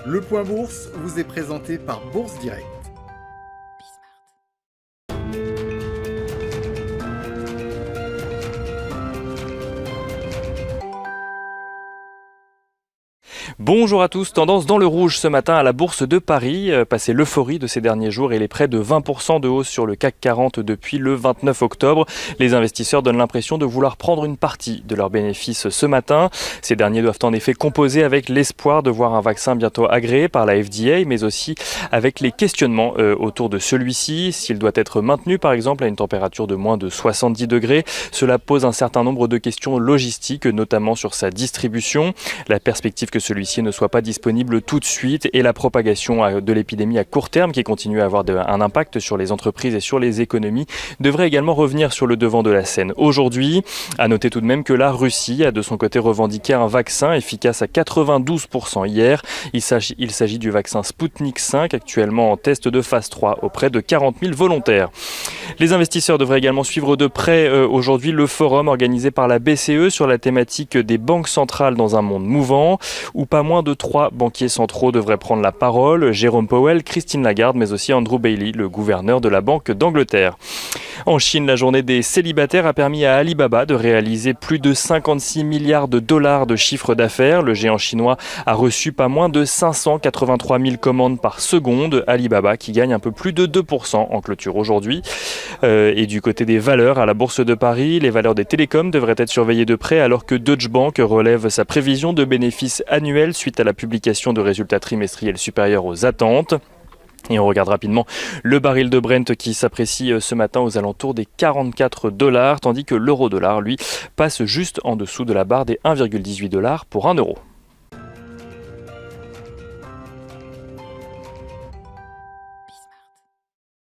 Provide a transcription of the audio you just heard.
Le Point Bourse vous est présenté par Bourse Direct. Bonjour à tous, tendance dans le rouge ce matin à la Bourse de Paris, passé l'euphorie de ces derniers jours et les près de 20% de hausse sur le CAC 40 depuis le 29 octobre. Les investisseurs donnent l'impression de vouloir prendre une partie de leurs bénéfices ce matin. Ces derniers doivent en effet composer avec l'espoir de voir un vaccin bientôt agréé par la FDA, mais aussi avec les questionnements autour de celui-ci. S'il doit être maintenu par exemple à une température de moins de 70 degrés, cela pose un certain nombre de questions logistiques, notamment sur sa distribution. La perspective que celui-ci ne soit pas disponible tout de suite et la propagation de l'épidémie à court terme qui continue à avoir un impact sur les entreprises et sur les économies devrait également revenir sur le devant de la scène. Aujourd'hui, à noter tout de même que la Russie a de son côté revendiqué un vaccin efficace à 92% hier. Il s'agit du vaccin Sputnik 5 actuellement en test de phase 3 auprès de 40 000 volontaires. Les investisseurs devraient également suivre de près aujourd'hui le forum organisé par la BCE sur la thématique des banques centrales dans un monde mouvant où pas moins de 3 banquiers centraux devraient prendre la parole, Jérôme Powell, Christine Lagarde, mais aussi Andrew Bailey, le gouverneur de la Banque d'Angleterre. En Chine, la journée des célibataires a permis à Alibaba de réaliser plus de 56 milliards de dollars de chiffre d'affaires. Le géant chinois a reçu pas moins de 583 000 commandes par seconde. Alibaba qui gagne un peu plus de 2% en clôture aujourd'hui. Et du côté des valeurs, à la Bourse de Paris, les valeurs des télécoms devraient être surveillées de près alors que Deutsche Bank relève sa prévision de bénéfices annuels suite à la publication de résultats trimestriels supérieurs aux attentes. Et on regarde rapidement le baril de Brent qui s'apprécie ce matin aux alentours des 44 $, tandis que l'euro-dollar, lui, passe juste en dessous de la barre des 1,18 $ pour 1 euro.